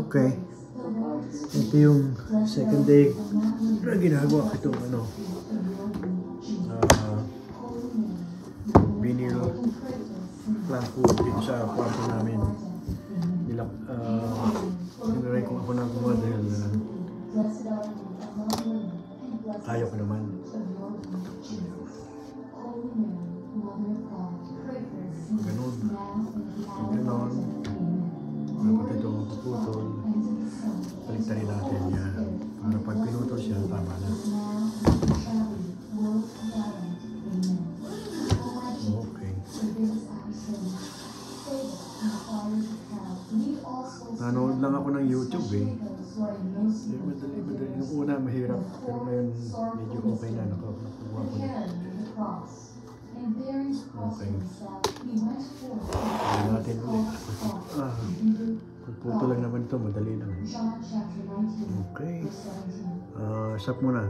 Okay. Ito yung second day na ginagawa ko itong vinyl plank wood dito sa kwarto namin. Nilagay ko ako ng gumawa dahil ayaw ko naman. Ganun. Dapat ito mapuputol. Paligtarin natin yan. Para pag pinutol siya, tama na. Okay. Nanood lang ako ng YouTube eh. Madali. Nung una mahirap. Pero ngayon medyo okay na. Nakakuha ko na. Okay. Hindi natin ulit. Pagputo lang naman ito, madali lang. Okay. Stop muna.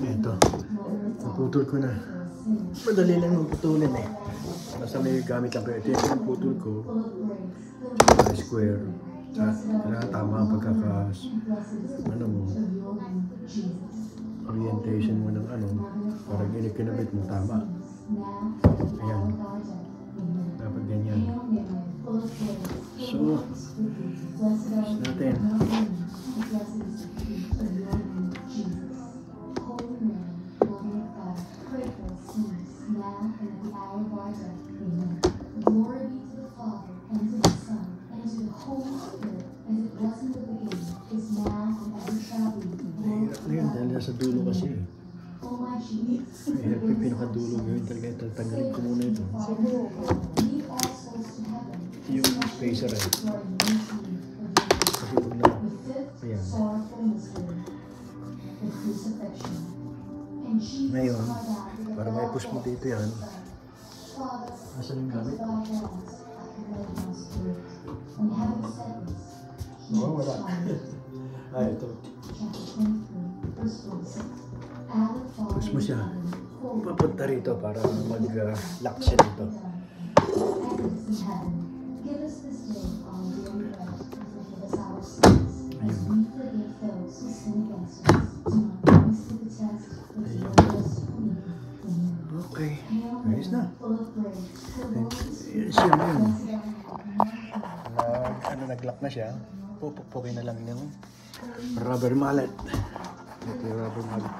Ito. Pagputol ko na. Madali lang magputulin eh. Basta may gamit lang kayo. Ito yung pagputol ko. Square. Tama ang orientation mo ng para kinabit mo tama. Ayan. Dapat ganyan. So, natin. Ngayon, dahil nasa dulo kasi. Mahirap yung pinakadulo gawin talaga ito. Tanggalin ko muna ito. Yung spacer ay. Kasi huwag na. Ayan. Ngayon, para may push mo dito yan. Nasaan yung gamit ko? Oo, wala. Ito. Push mo siya. Papunta rito para mag-lock siya dito. Ayun. Okay. Ayos na. Siya na yun. Nag-lock na siya. Pupukpukin na lang yung rubber mallet. Ito yung rubber mallet.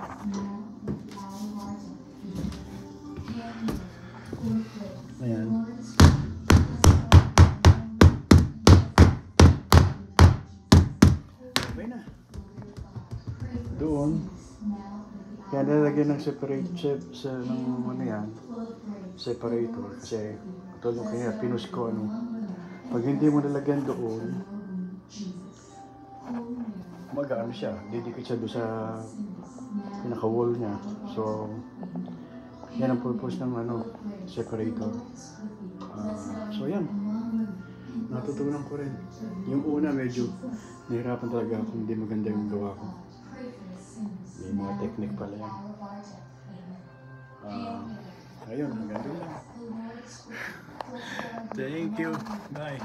Ayan. Okay na. Doon. Kaya nalagyan ng separator. Kasi tulong kaya pinus ko pag hindi mo nalagyan doon, mag-ano siya, didikit siya doon sa pinaka-wall niya. So, yan ang purpose ng separator. So, yan. Natutunan ko rin. Yung una, medyo nahirapan talaga ako, hindi maganda yung gawa ko. May mga technique pala yan. Ayun, maganda lang. Thank you. Bye.